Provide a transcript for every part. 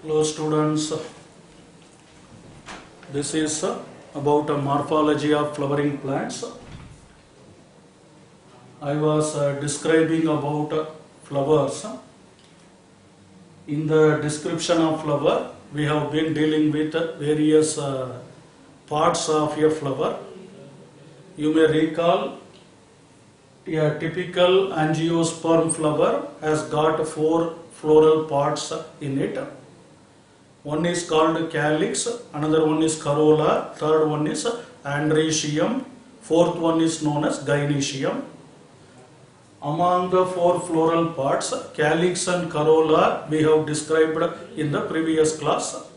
Hello students, this is about a morphology of flowering plants. I was describing about flowers. In the description of flower, we have been dealing with various parts of a flower. You may recall a typical angiosperm flower has got 4 floral parts in it. One is called calyx, another one is corolla, third one is androecium, fourth one is known as gynoecium. Among the 4 floral parts, calyx and corolla we have described in the previous class.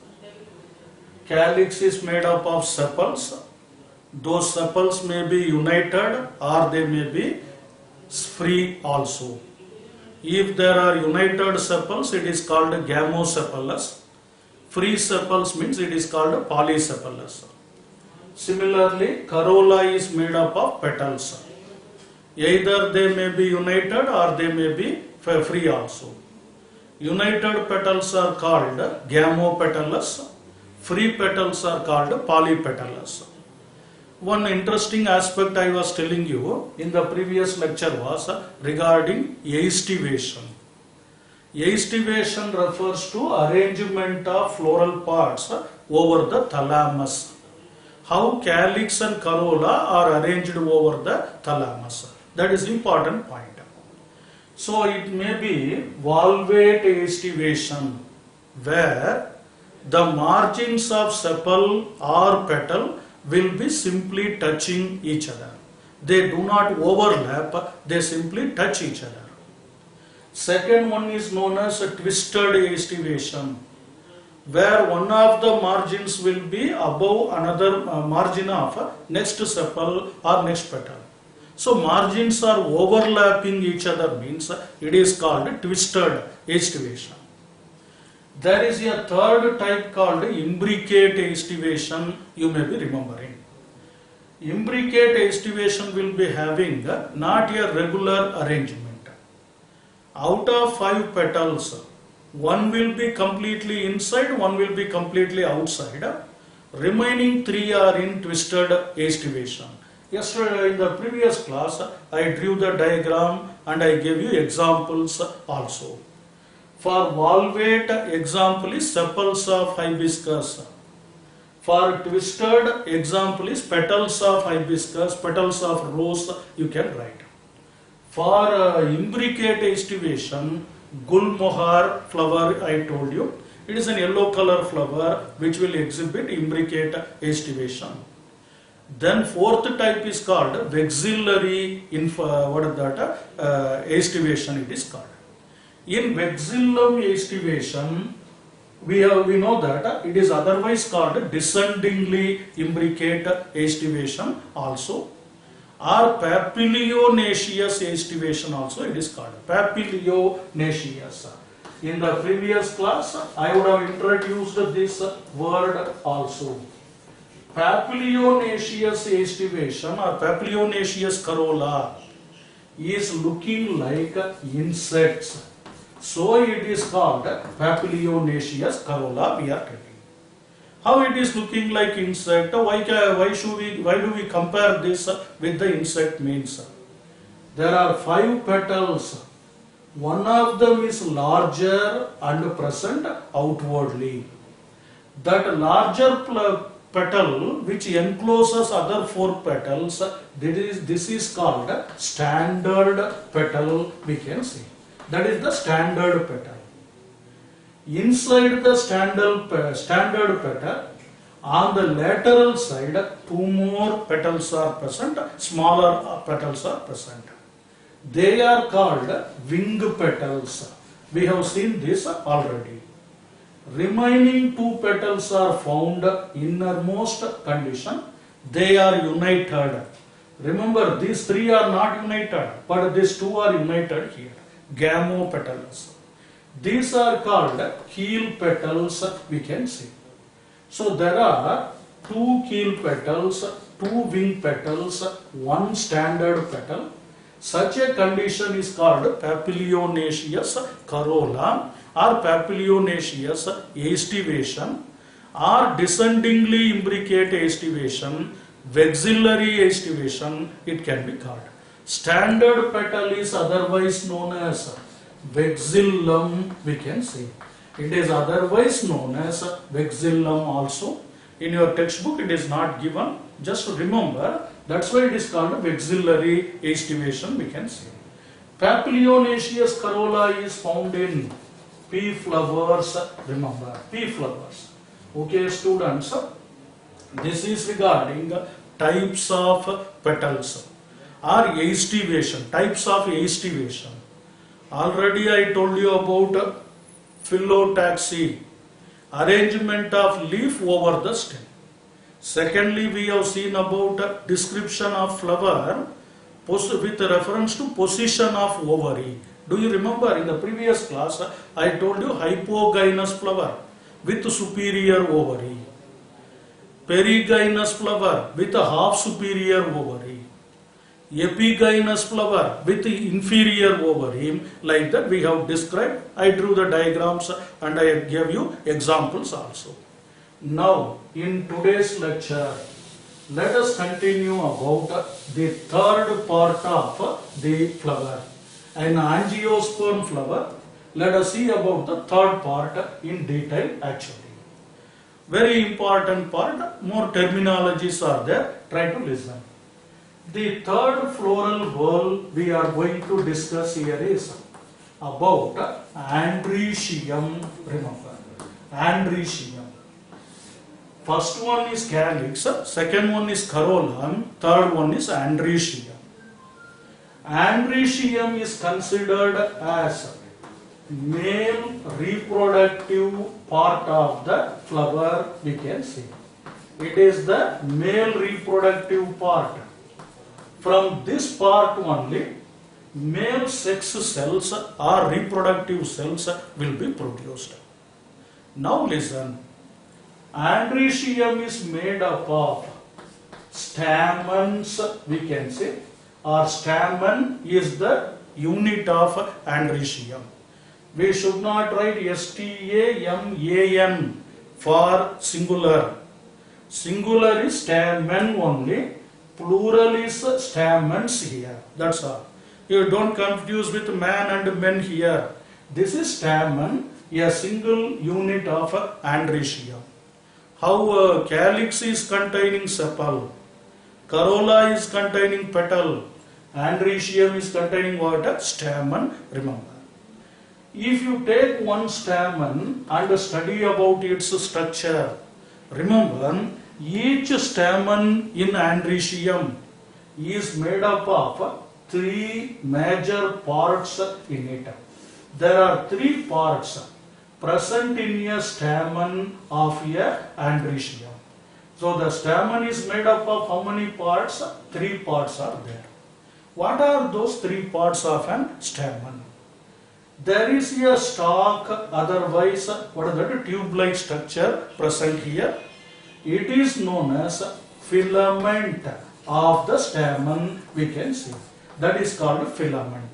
Calyx is made up of sepals. Those sepals may be united or they may be free also. If there are united sepals, it is called gamosepalous. Free sepals means it is called polysepalous. Similarly, corolla is made up of petals. Either they may be united or they may be free also. United petals are called gamopetalous. Free petals are called polypetalous. One interesting aspect I was telling you in the previous lecture was regarding aestivation. Aestivation refers to arrangement of floral parts over the thalamus. How calyx and corolla are arranged over the thalamus. That is important point. So it may be valvate aestivation, where the margins of sepal or petal will be simply touching each other. They do not overlap, they simply touch each other. Second one is known as a twisted aestivation, where one of the margins will be above another margin of next sepal or next petal. So margins are overlapping each other means it is called twisted aestivation. There is a third type called imbricate aestivation, you may be remembering. Imbricate aestivation will be having not a regular arrangement. Out of 5 petals, one will be completely inside, one will be completely outside. Remaining 3 are in twisted aestivation. Yesterday in the previous class, I drew the diagram and I gave you examples also. For valvate, example is sepals of hibiscus. For twisted, example is petals of hibiscus, petals of rose, you can write. For imbricate aestivation, gulmohar flower I told you, it is an yellow color flower which will exhibit imbricate aestivation. Then fourth type is called vexillary aestivation it is called. In vexillum aestivation, we know that it is otherwise called descendingly imbricate aestivation also, or papilionaceous aestivation also it is called. Papilionaceous. In the previous class, I would have introduced this word also. Papilionaceous aestivation or papilionaceous corolla is looking like insects. So it is called papilionaceous corolla we are taking. How it is looking like insect? Why do we compare this with the insect means? There are 5 petals. One of them is larger and present outwardly. That larger petal which encloses other 4 petals, this is called standard petal we can see. That is the standard petal. Inside the standard petal, on the lateral side, 2 more petals are present, smaller petals are present. They are called wing petals. We have seen this already. Remaining 2 petals are found innermost condition. They are united. Remember, these 3 are not united, but these 2 are united here. Gamopetalous. These are called keel petals we can see. So there are 2 keel petals, 2 wing petals, 1 standard petal. Such a condition is called papilionaceous corolla or papilionaceous aestivation or descendingly imbricate aestivation, vexillary aestivation it can be called. Standard petal is otherwise known as vexillum, we can say. It is otherwise known as vexillum also. In your textbook it is not given, just remember, that's why it is called vexillary aestivation, we can say. Papilionaceous corolla is found in pea flowers, remember, pea flowers. Okay students, this is regarding types of petals or aestivation, types of aestivation. Already I told you about phyllotaxy, arrangement of leaf over the stem. Secondly, we have seen about description of flower with reference to position of ovary. Do you remember in the previous class I told you hypogynous flower with superior ovary, perigynous flower with a half superior ovary, epigynous flower with inferior ovary, like that we have described. I drew the diagrams and I gave you examples also. Now in today's lecture, let us continue about the third part of the flower, an angiosperm flower. Let us see about the third part in detail actually. Very important part, more terminologies are there, try to listen. The third floral whorl we are going to discuss here is about androecium, remember, androecium. First one is calyx, second one is corolla, third one is androecium. Androecium is considered as male reproductive part of the flower, we can say. It is the male reproductive part. From this part only, male sex cells or reproductive cells will be produced. Now listen, androecium is made up of stamens, we can say, or stamen is the unit of androecium. We should not write staman for singular. Singular is stamen only, plural is stamens here. That's all. You don't confuse with man and men here. This is stamen, a single unit of androecium. How calyx is containing sepal, corolla is containing petal, androecium is containing what? Stamen, remember. If you take one stamen and study about its structure, remember, each stamen in androecium is made up of three major parts in it. There are three parts present in a stamen of a androecium. So the stamen is made up of how many parts? Three parts are there. What are those three parts of an stamen? There is a stalk, otherwise what is that, tube-like structure present here. It is known as filament of the stamen, we can see. That is called filament.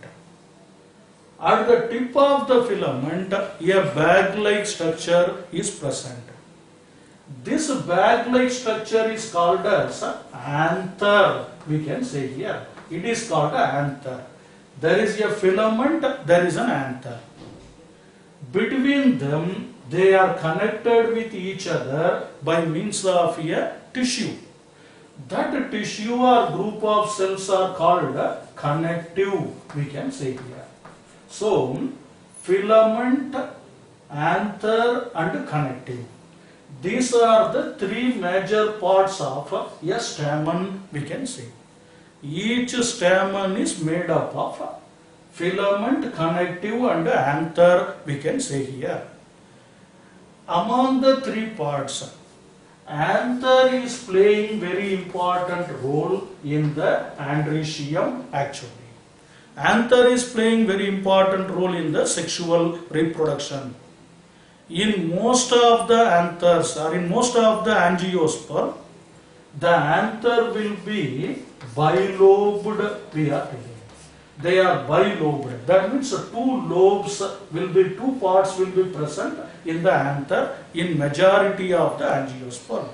At the tip of the filament, a bag-like structure is present. This bag-like structure is called as anther, we can say here. It is called anther. There is a filament, there is an anther. Between them, they are connected with each other by means of a tissue. That tissue or group of cells are called connective, we can say here. So, filament, anther and connective. These are the three major parts of a stamen, we can say. Each stamen is made up of filament, connective and anther, we can say here. Among the three parts, anther is playing very important role in the androecium actually. Anther is playing very important role in the sexual reproduction. In most of the anthers or in most of the angiosperm, the anther will be bilobed, we are telling. They are bilobed. That means two parts will be present in the anther in majority of the angiosperm.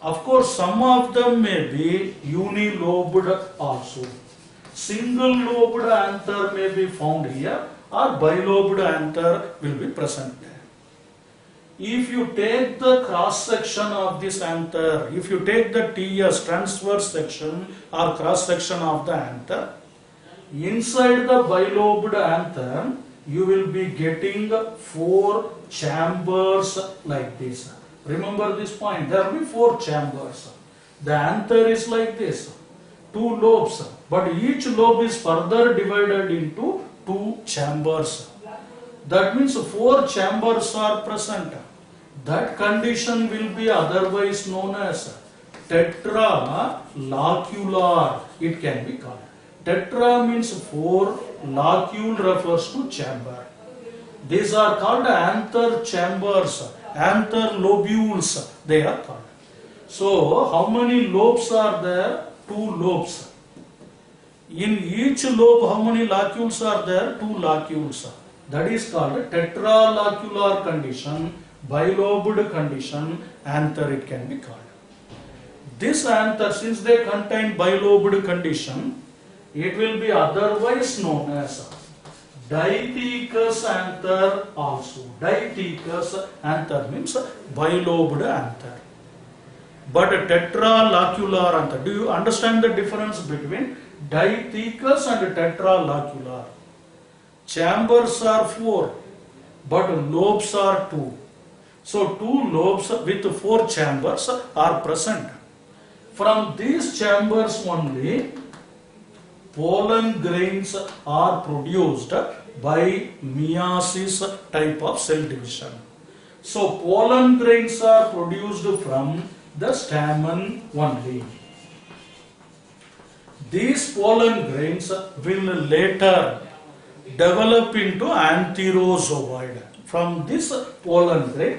Of course, some of them may be unilobed also. Single-lobed anther may be found here, or bilobed anther will be present there. If you take the cross section of this anther, if you take the TS, transverse section or cross section of the anther, inside the bilobed anther, you will be getting 4 chambers like this. Remember this point, there will be 4 chambers. The anther is like this, 2 lobes, but each lobe is further divided into 2 chambers. That means 4 chambers are present. That condition will be otherwise known as tetralocular, it can be called. Tetra means 4, locule refers to chamber. These are called anther chambers, anther lobules, they are called. So, how many lobes are there? 2 lobes. In each lobe, how many locules are there? 2 locules. That is called tetralocular condition, bilobed condition, anther it can be called. This anther, since they contain bilobed condition, it will be otherwise known as diathecous anther also. Diathecous anther means bilobed anther. But tetralocular anther, do you understand the difference between diathecous and tetralocular? Chambers are 4, but lobes are 2. So 2 lobes with 4 chambers are present. From these chambers only, pollen grains are produced by meiosis type of cell division. So pollen grains are produced from the stamen only. These pollen grains will later develop into antherozoid. From this pollen grain,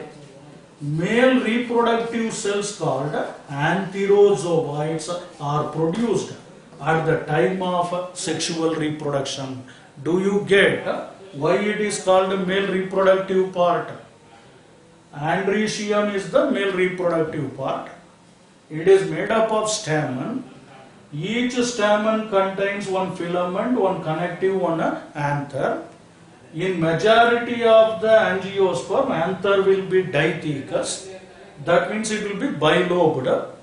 male reproductive cells called antherozoids are produced at the time of sexual reproduction. Do you get why it is called male reproductive part? Andrecium is the male reproductive part. It is made up of stamen. Each stamen contains one filament, one connective, one anther. In majority of the angiosperm, anther will be diathecous. That means it will be bilobed.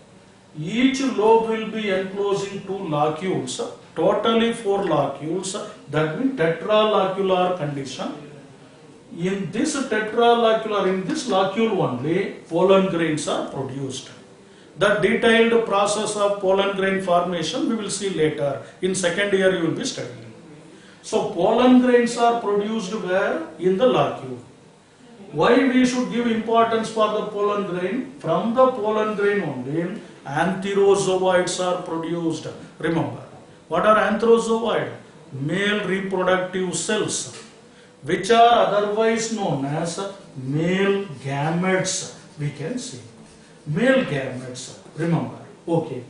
Each lobe will be enclosing 2 locules, totally 4 locules. That means tetralocular condition. In this tetralocular, in this locule only, pollen grains are produced. The detailed process of pollen grain formation we will see later. In second year you will be studying. So pollen grains are produced where? In the locule. Why we should give importance for the pollen grain? From the pollen grain only, antherozoids are produced. Remember, what are antherozoids? Male reproductive cells, which are otherwise known as male gametes, we can see. Male gametes, remember. Okay.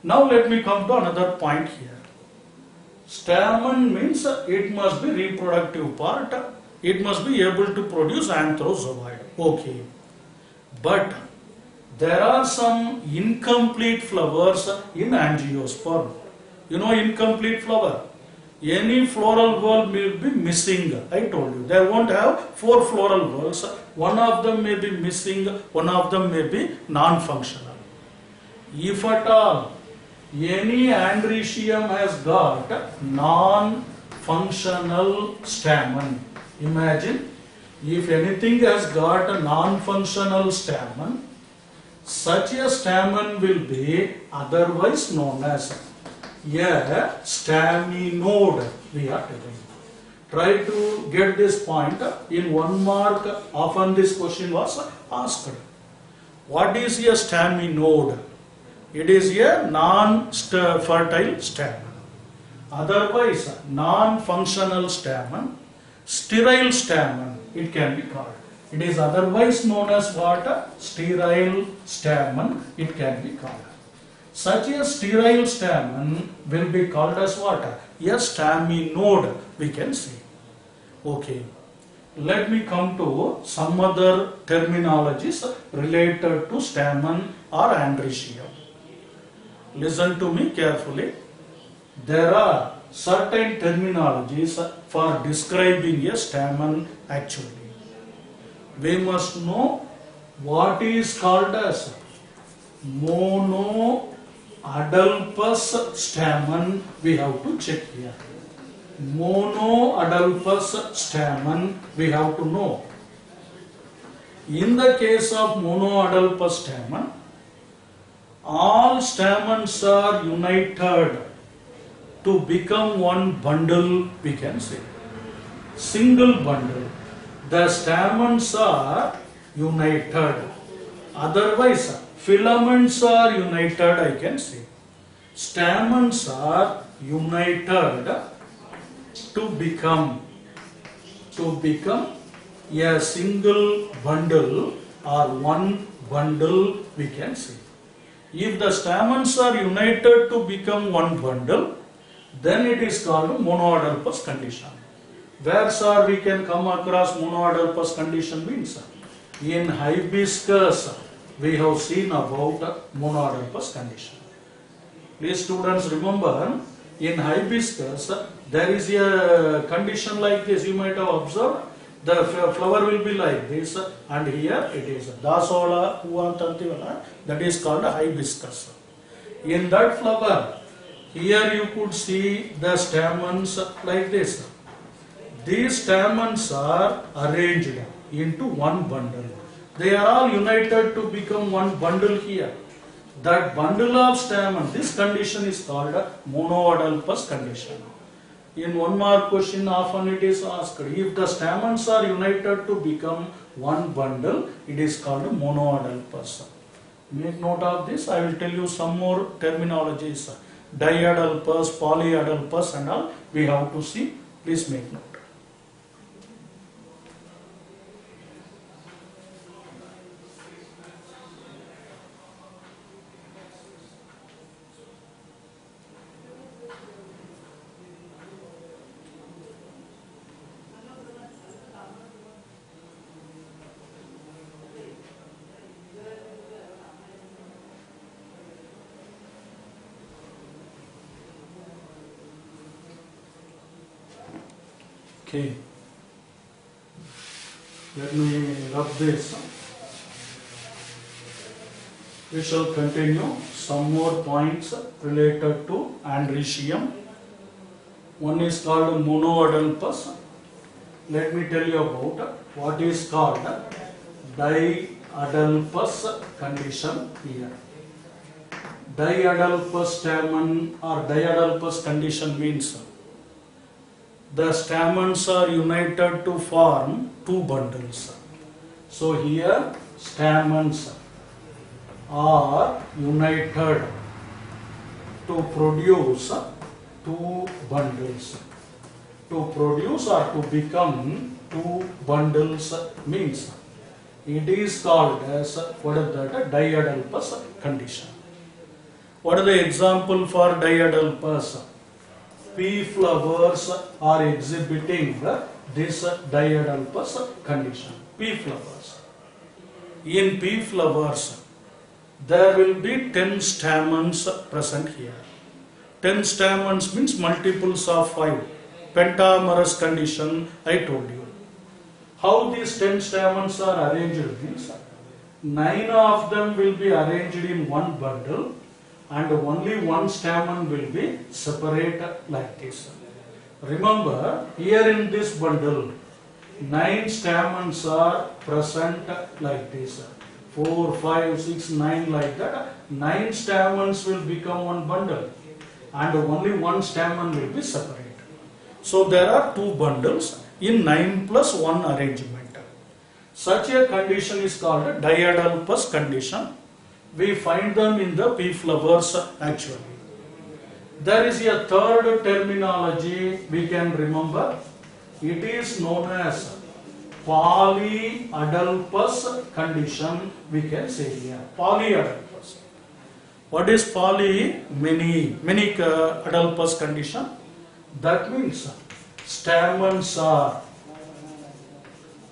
Now let me come to another point here. Stamen means it must be reproductive part. It must be able to produce antherozoid. Okay. But there are some incomplete flowers in angiosperm. You know incomplete flower? Any floral whorl will be missing. I told you. They won't have 4 floral whorls. One of them may be missing. One of them may be non-functional. If at all any andrecium has got non-functional stamen. Imagine if anything has got a non-functional stamen, such a stamen will be otherwise known as a staminode, we are telling. Try to get this point. In 1 mark, often this question was asked. What is a staminode? It is a non-fertile stamen. Otherwise, non-functional stamen, sterile stamen, it can be called. It is otherwise known as what? Sterile stamen, it can be called. Such a sterile stamen will be called as what? A staminode, we can say. Okay. Let me come to some other terminologies related to stamen or androecium. Listen to me carefully. There are certain terminologies for describing a stamen actually. We must know what is called as monoadulpous stamen. We have to check here. Monoadulpous stamen we have to know. In the case of monoadulpous stamen, all stamens are united to become one bundle, we can say. Single bundle. The stamens are united. Otherwise, filaments are united, I can say. Stamens are united to become a single bundle or one bundle, we can say. If the stamens are united to become one bundle, then it is called monoadulpous condition. Where, sir, we can come across monoadulpous condition means? In hibiscus, we have seen about monoadulpous condition. Please students remember, in hibiscus, there is a condition like this. You might have observed. The flower will be like this, and here it is dasola, that is called hibiscus. In that flower, here you could see the stamens like this. These stamens are arranged into one bundle. They are all united to become one bundle here. That bundle of stamen, this condition is called monoadulpous condition. In one mark question often it is asked, if the stamens are united to become one bundle, it is called monoadulpous. Make note of this. I will tell you some more terminologies. Diadulpous, polyadulpous and all we have to see. Please make note. Okay, let me rub this. We shall continue some more points related to androecium. One is called monoadulpous. Let me tell you about what is called diadulpous condition here. Diadulpous stamen or diadulpous condition means the stamens are united to form two bundles. So here stamens are united to produce two bundles. To produce or to become two bundles means it is called as what is that? Diadulpous condition. What is the example for diadulpous? Pea flowers are exhibiting this diadulpous condition. Pea flowers. In pea flowers, there will be 10 stamens present here. 10 stamens means multiples of 5. Pentamerous condition, I told you. How these 10 stamens are arranged means 9 of them will be arranged in one bundle, and only one stamen will be separate like this. Remember, here in this bundle, 9 stamens are present like this. 4, 5, 6, 9 like that. 9 stamens will become one bundle, and only one stamen will be separate. So there are two bundles in 9 plus 1 arrangement. Such a condition is called diadulpous condition. We find them in the pea flowers actually. There is a third terminology we can remember. It is known as polyadulpous condition, we can say here. Polyadulpous. What is many adulpus condition? That means stamens are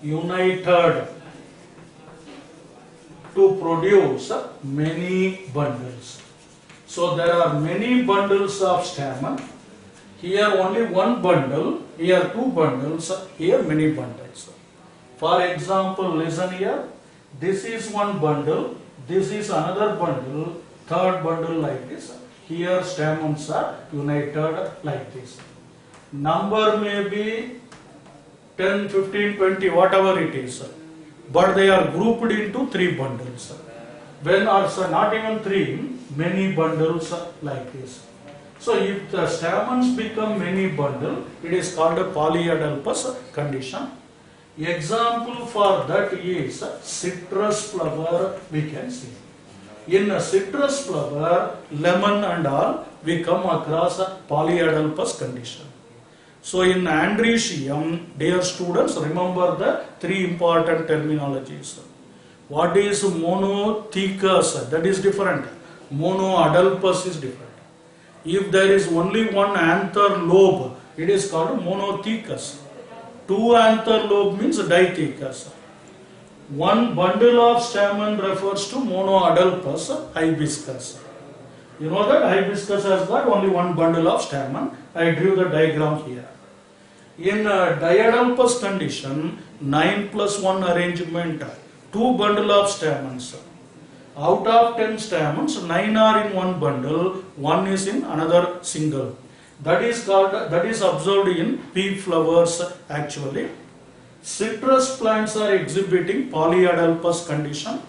united to produce many bundles. So there are many bundles of stamen. Here only one bundle, here two bundles, here many bundles. For example, listen here. This is one bundle, this is another bundle, third bundle like this. Here stamens are united like this. Number may be 10, 15, 20, whatever it is. But they are grouped into three bundles. When are not even three, many bundles like this. So if the stamens become many bundle, it is called a polyadulpous condition. Example for that is citrus flower we can see. In a citrus flower, lemon and all, we come across a polyadulpous condition. So in Andrecium, dear students, remember the three important terminologies. What is monothecous? That is different. Monoadulpous is different. If there is only one anther lobe, it is called monothecous. Two anther lobe means dithecous. One bundle of stamen refers to monoadulpous hibiscus. You know that hibiscus has got only one bundle of stamen. I drew the diagram here. In a diadulpous condition, 9 plus 1 arrangement, two bundle of stamens. Out of 10 stamens, 9 are in one bundle, 1 is in another single. That is observed in pea flowers actually. Citrus plants are exhibiting polyadulpous condition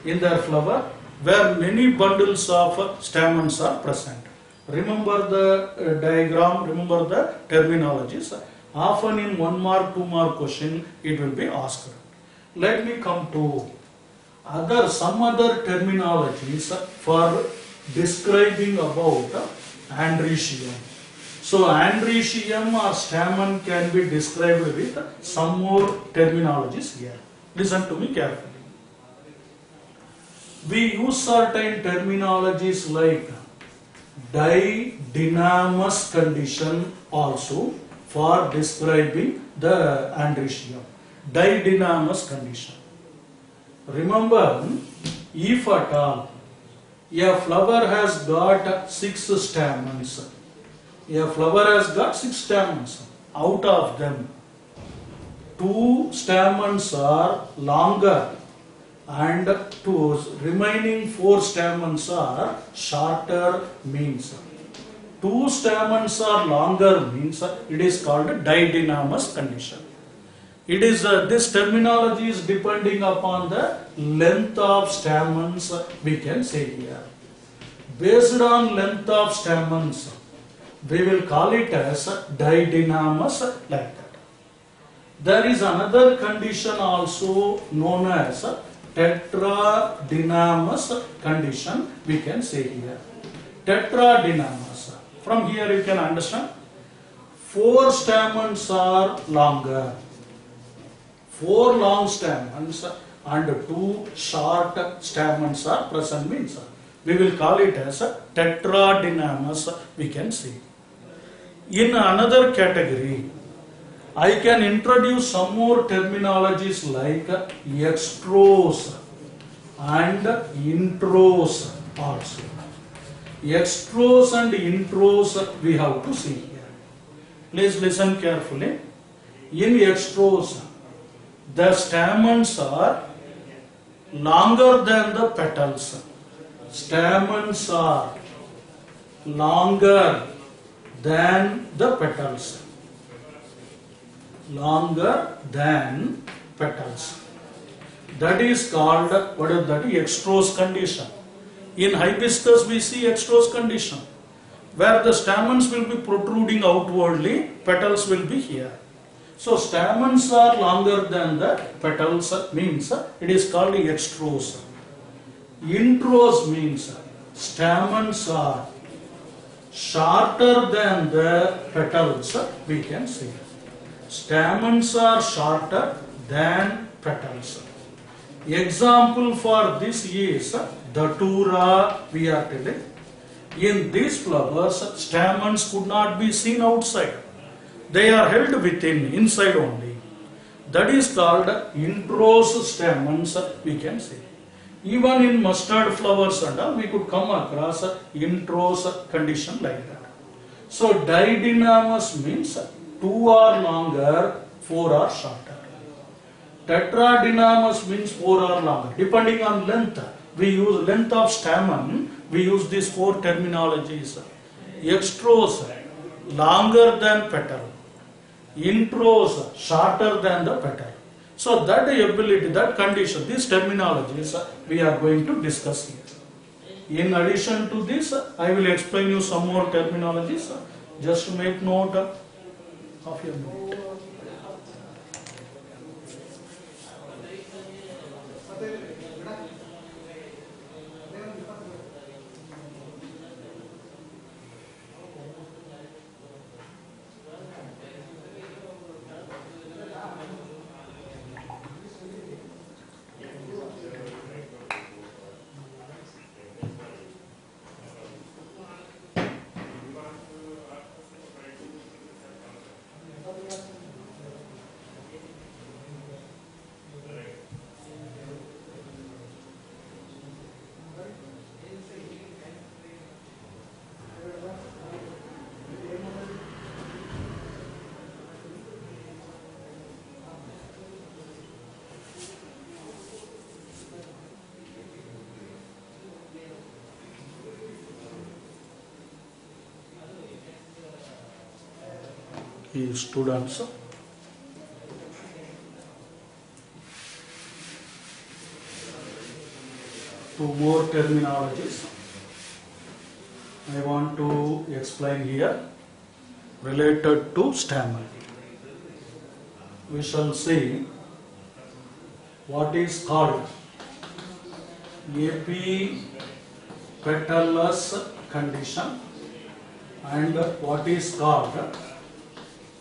in their flower where many bundles of stamens are present. Remember the diagram, remember the terminologies. Often in 1 mark, 2 mark question it will be asked. Let me come to some other terminologies for describing about Andrecium. So Andrecium or stamen can be described with some more terminologies here. Listen to me carefully. We use certain terminologies like didynamous condition also for describing the Andrecium. Didynamous condition. Remember, if at all a flower has got 6 stamens, out of them 2 stamens are longer and remaining 4 stamens are shorter means. 2 stamens are longer means it is called didynamous condition. It is this terminology is depending upon the length of stamens we can say here. Based on length of stamens, we will call it as didynamous like that. There is another condition also known as tetradynamous condition we can say here. Tetradynamous. From here you can understand 4 stamens are longer. 4 long stamens and 2 short stamens are present means we will call it as tetradynamous we can see. In another category, I can introduce some more terminologies like extrose and intros also. Extrose and intros we have to see here. Please listen carefully. In extrose, the stamens are longer than the petals. Stamens are longer than the petals. Longer than petals. That is called, what is that? Extrose condition. In hibiscus we see extrose condition, where the stamens will be protruding outwardly, petals will be here. So stamens are longer than the petals means it is called extrose. Intros means stamens are shorter than the petals we can see. Stamens are shorter than petals. Example for this is Datura, we are telling. In these flowers, stamens could not be seen outside. They are held within, inside only. That is called introse stamens, we can say. Even in mustard flowers and all, we could come across introse condition like that. So didynamous means 2 or longer, 4 or shorter. Tetradynamous means 4 or longer. Depending on length, we use length of stamen, we use these 4 terminologies. Extrose, longer than petal. Introse, shorter than the petal. So that ability, that condition, these terminologies we are going to discuss here. In addition to this, I will explain you some more terminologies. Just make note of your note. Students, two more terminologies I want to explain here related to stamen. We shall see what is called epipetalous condition and what is called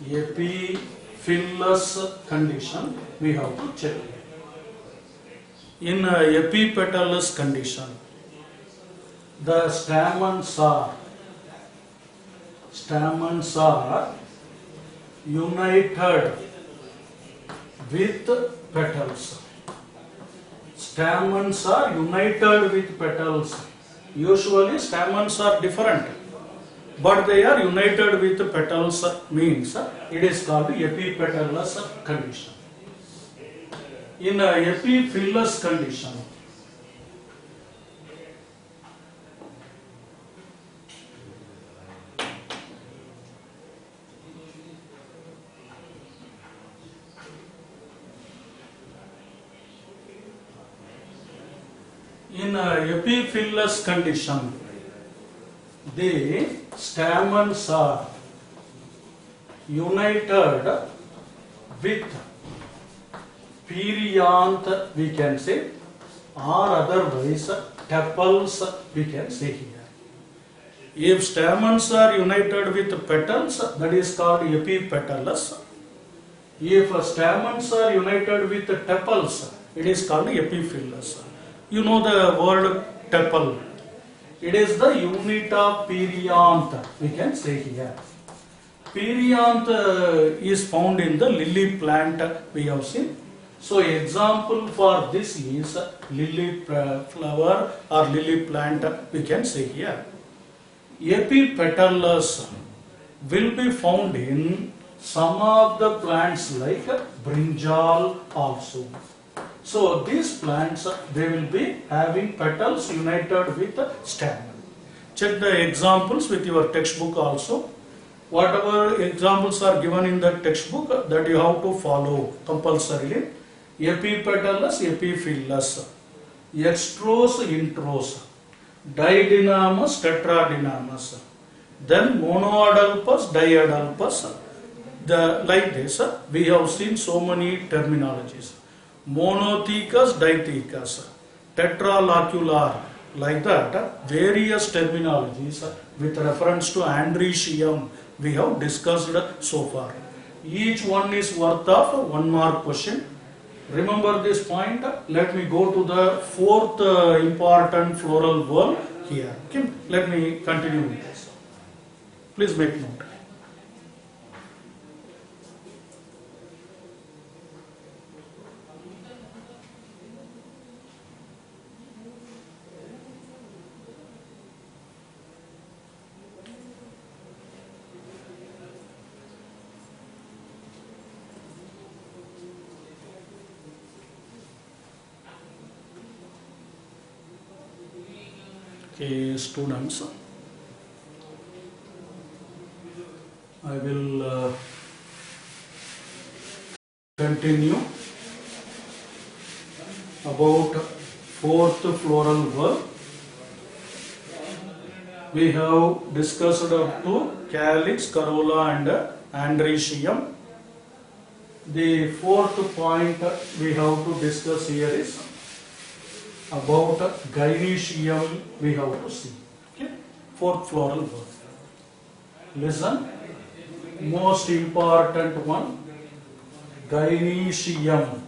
epiphyllous condition. We have to check. In epipetalous condition, the stamens are united with petals. Stamens are united with petals. Usually stamens are different, but they are united with petals, means it is called epipetalous condition. In epiphyllous condition, the stamens are united with perianth, we can say, or otherwise tepals, we can say here. If stamens are united with petals, that is called epipetalous. If stamens are united with tepals, it is called epiphyllous. You know the word tepal. It is the unit of perianth, we can say here. Perianth is found in the lily plant, we have seen. So example for this is lily flower or lily plant, we can say here. Epipetalous will be found in some of the plants like brinjal also. So these plants, they will be having petals united with stamen. Check the examples with your textbook also. Whatever examples are given in the textbook, that you have to follow compulsorily. Epipetalous, epiphyllous, extrose, introse, didynamous, tetradynamous, then monoadalpous, diadalpous. Like this, we have seen so many terminologies. Monothecous, dithecous, tetralocular, like that, various terminologies with reference to andrecium we have discussed so far. Each one is worth of 1 mark question. Remember this point. Let me go to the fourth important floral word here. Okay. Let me continue with this. Please make note. Okay, students, I will continue about fourth floral verb. We have discussed up to calyx, corolla and androecium. The fourth point we have to discuss here is about gynoecium we have to see. Okay? Fourth floral verb. Listen, most important one, gynoecium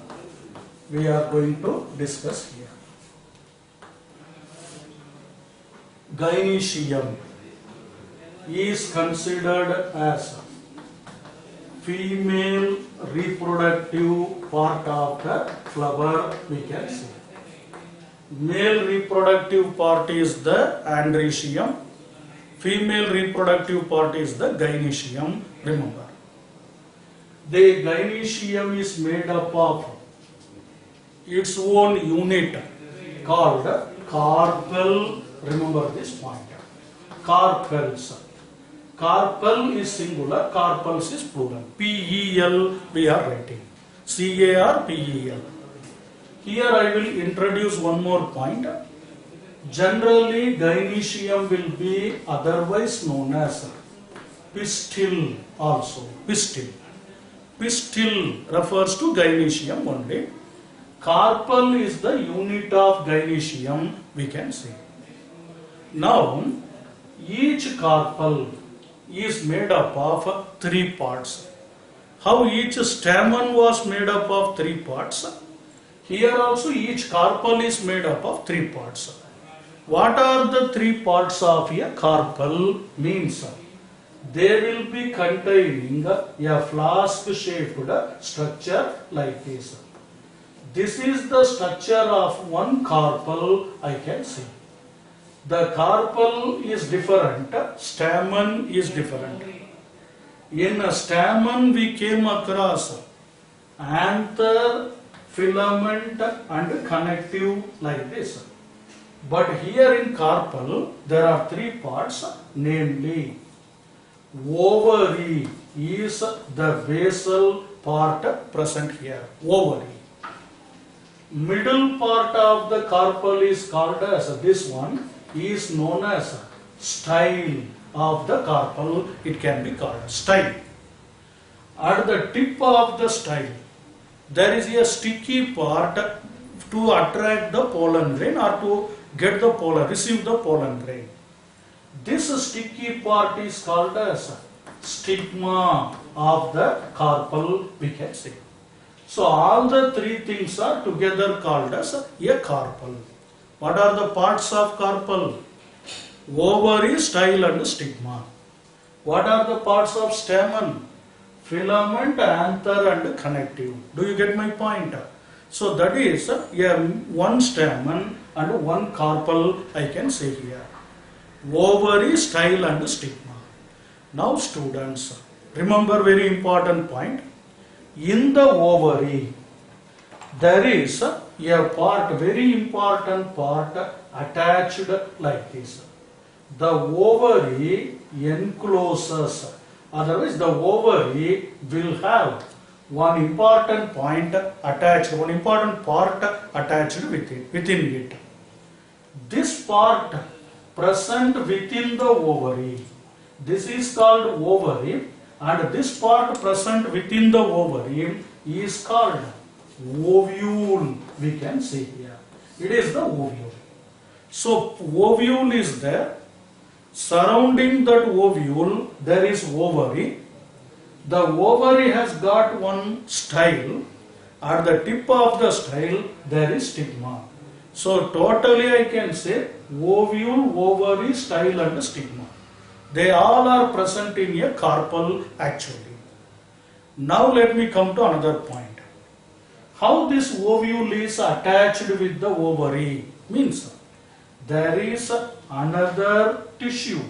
we are going to discuss here. Gynoecium is considered as female reproductive part of the flower, we can say. Male reproductive part is the androecium, female reproductive part is the gynoecium, remember. The gynoecium is made up of its own unit called carpel, remember this point, carpels. Carpel is singular, carpels is plural, P-E-L we are writing, C-A-R-P-E-L. Here I will introduce one more point. Generally, gynoecium will be otherwise known as pistil also. Pistil. Pistil refers to gynoecium only. Carpel is the unit of gynoecium, we can say. Now, each carpel is made up of three parts. How each stamen was made up of three parts? Here also each carpel is made up of three parts. What are the three parts of a carpel? Means they will be containing a flask shaped structure like this. This is the structure of one carpel, I can say. The carpel is different, stamen is different. In a stamen we came across anther, filament and connective like this. But here in carpel there are three parts, namely ovary is the basal part present here, ovary. Middle part of the carpel is called as, this one is known as style of the carpel, it can be called style. At the tip of the style there is a sticky part to attract the pollen grain or to get the pollen, receive the pollen grain. This sticky part is called as stigma of the carpel, we can say. So all the three things are together called as a carpel. What are the parts of carpel? Ovary, style and stigma. What are the parts of stamen? Filament, anther and connective. Do you get my point? So that is one stamen and one carpel, I can say here. Ovary, style and stigma. Now students, remember very important point. In the ovary, there is a part, very important part attached like this. The ovary encloses, otherwise the ovary will have one important point attached, one important part attached within it. This part present within the ovary, this is called ovary, and this part present within the ovary is called ovule, we can say here. It is the ovule. So ovule is there. Surrounding that ovule there is ovary. The ovary has got one style. At the tip of the style, there is stigma. So totally I can say ovule, ovary, style and stigma. They all are present in a carpel actually. Now let me come to another point. How this ovule is attached with the ovary means there is another tissue.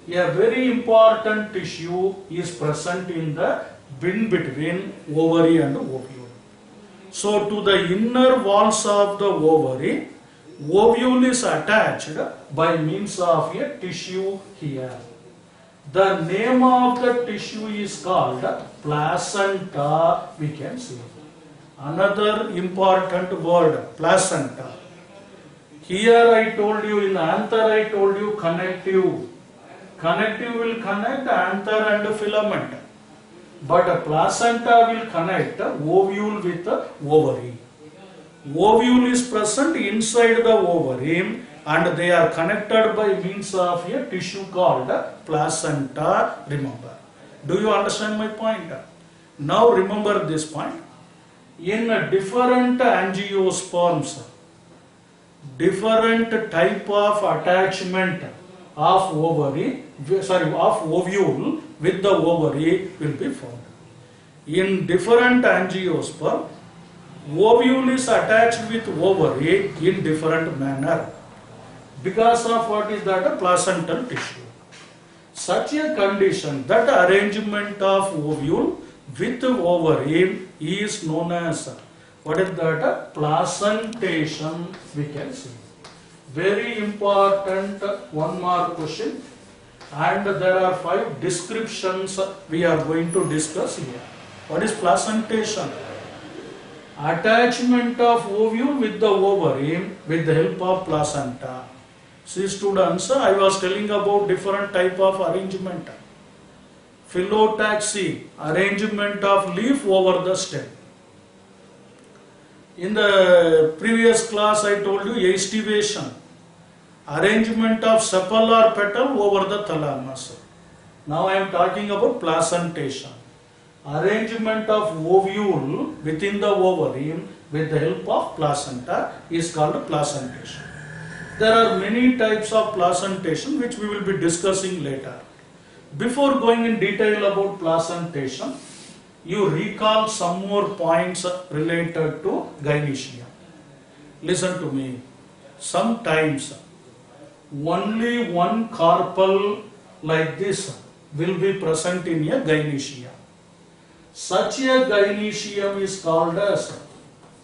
A very important tissue is present in the between ovary and ovule. So to the inner walls of the ovary, ovule is attached by means of a tissue here. The name of the tissue is called placenta, we can see. Another important word, placenta. Here I told you, in anther I told you connective. Connective will connect anther and filament. But a placenta will connect ovule with ovary. Ovule is present inside the ovary and they are connected by means of a tissue called placenta, remember. Do you understand my point? Now remember this point. In different angiosperms, different type of attachment of ovule with the ovary will be found. In different angiosperm, ovule is attached with ovary in different manner because of what is that? A placental tissue. Such a condition, that arrangement of ovule with ovary is known as, what is that? Placentation, we can see. Very important, one more question, and there are 5 descriptions we are going to discuss here. What is placentation? Attachment of ovule with the ovary with the help of placenta. See students, I was telling about different type of arrangement. Phyllotaxy, arrangement of leaf over the stem. In the previous class I told you aestivation, arrangement of sepal or petal over the thalamus. Now I am talking about placentation, arrangement of ovule within the ovary with the help of placenta is called placentation. There are many types of placentation which we will be discussing later. Before going in detail about placentation, you recall some more points related to gynecium. Listen to me. Sometimes only one carpel like this will be present in a gynecium. Such a gynecium is called as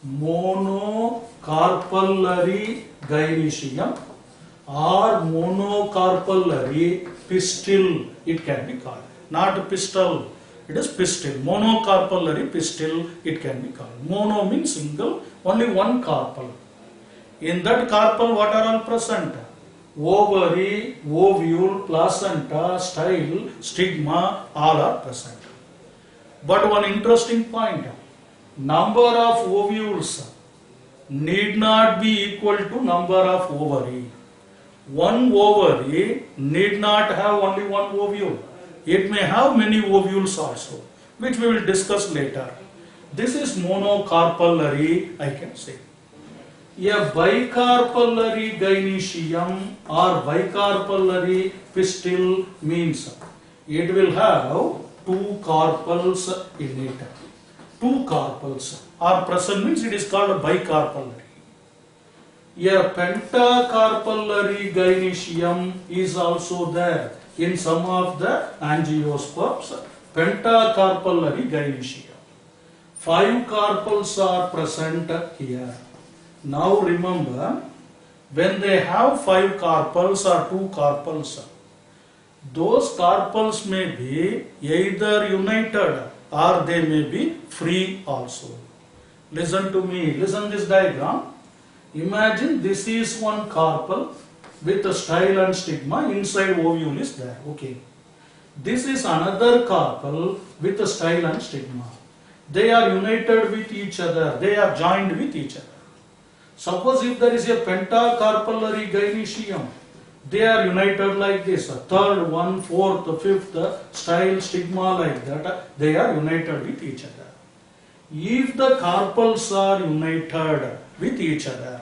monocarpellary gynecium or monocarpellary pistil, it can be called. Not pistil, it is pistil. Monocarpellary pistil, it can be called. Mono means single, only one carpel. In that carpel, what are all present? Ovary, ovule, placenta, style, stigma, all are present. But one interesting point, number of ovules need not be equal to number of ovary. One ovary need not have only one ovule. It may have many ovules also, which we will discuss later. This is monocarpellary, I can say. A bicarpellary gynecium or bicarpellary pistil means it will have 2 carpels in it. 2 carpels are present means it is called a bicarpellary. A pentacarpellary gynecium is also there in some of the angiosperms. Pentacarpellary gynecium. 5 carpels are present here. Now remember, when they have 5 carpels or 2 carpels, those carpels may be either united or they may be free also. Listen to me, listen this diagram. Imagine this is one carpel with a style and stigma, inside ovule is there, okay. This is another carpel with a style and stigma. They are united with each other, they are joined with each other. Suppose if there is a pentacarpellary gynecium, they are united like this, a third one, fourth, fifth, style, stigma like that, they are united with each other. If the carpels are united with each other,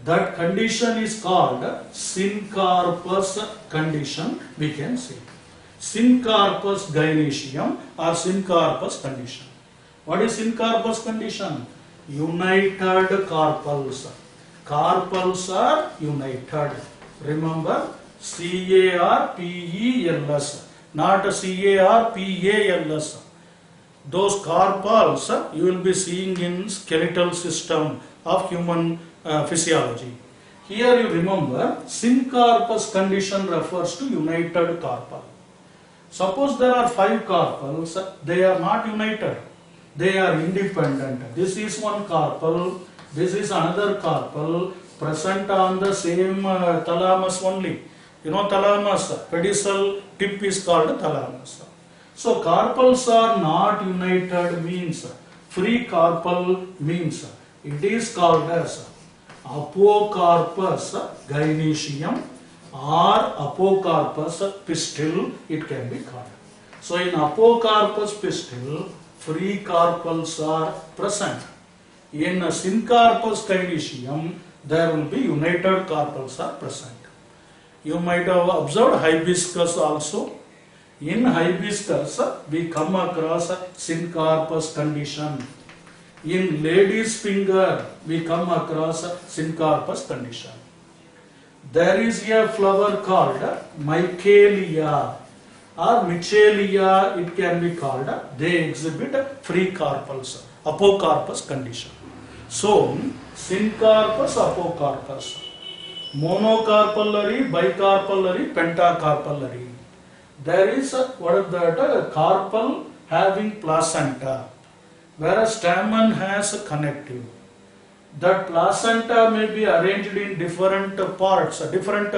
that condition is called syncarpous condition, we can say. Syncarpous gynoecium or syncarpous condition. What is syncarpous condition? United carpels. Carpels are united. Remember, CARPELS, not CARPALS. Those carpels you will be seeing in skeletal system of human physiology. Here you remember, syncarpous condition refers to united carpel. Suppose there are 5 carpels, they are not united, they are independent. This is one carpel, this is another carpel present on the same thalamus only. You know thalamus, pedicel tip is called thalamus. So carpels are not united means, free carpel means, it is called as apocarpous gynoecium or apocarpous pistil, it can be called. So in apocarpous pistil, free carpels are present. In syncarpous gynoecium, there will be united carpels are present. You might have observed hibiscus also. In hibiscus, we come across syncarpous condition. In lady's finger, we come across syncarpous condition. There is a flower called Michaelia or Michelia, it can be called. They exhibit free carpels, apocarpous condition. So, syncarpous, apocarpous, monocarpellary, bicarpellary, pentacarpellary. There is what is that? A carpel having placenta, whereas stamen has a connective. That placenta may be arranged in different parts, different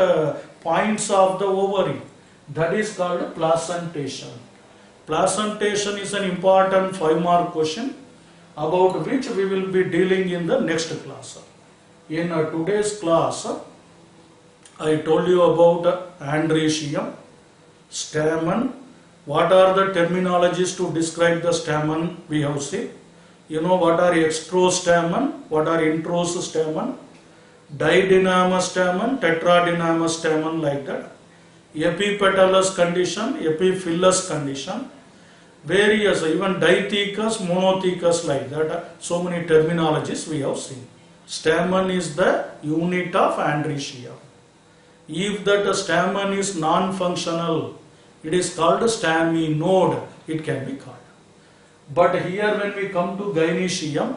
points of the ovary. That is called placentation. Placentation is an important 5-mark question about which we will be dealing in the next class. In today's class, I told you about androecium, stamen. What are the terminologies to describe the stamen we have seen? You know what are extrostamen, what are introstamen, didynamous stamen, tetradynamous stamen, like that. Epipetalous condition, epiphyllous condition, various, even dithecous, monothecous, like that. So many terminologies we have seen. Stamen is the unit of androecium. If that stamen is non-functional, it is called staminode, it can be called. But here when we come to gynoecium,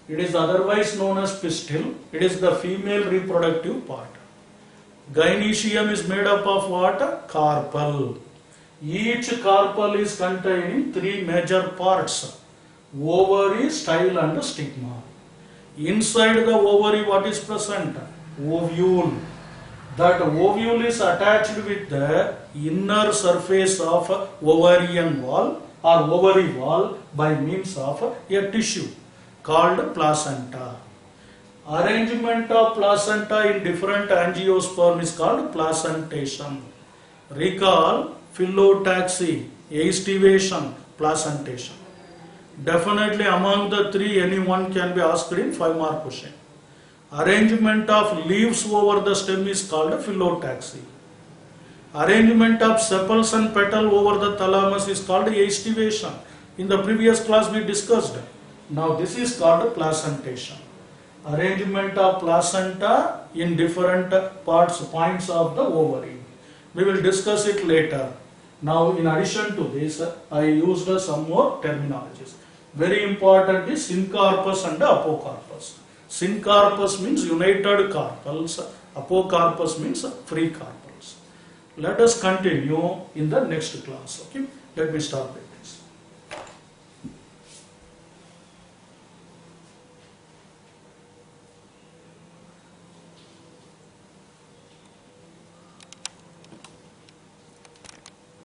it is otherwise known as pistil, it is the female reproductive part. Gynoecium is made up of what? Carpel. Each carpel is containing 3 major parts: ovary, style and stigma. Inside the ovary what is present? Ovule. That ovule is attached with the inner surface of ovarian wall or ovary wall by means of a tissue called placenta. Arrangement of placenta in different angiosperm is called placentation. Recall phyllotaxy, aestivation, placentation. Definitely among the 3, any one can be asked in 5-mark question. Arrangement of leaves over the stem is called phyllotaxy. Arrangement of sepals and petal over the thalamus is called aestivation. In the previous class we discussed. Now this is called placentation. Arrangement of placenta in different points of the ovary. We will discuss it later. Now in addition to this, I used some more terminologies. Very important is syncarpous and apocarpous. Syncarpous means united carpels, apocarpous means free carpels. Let us continue in the next class. Okay, let me stop it.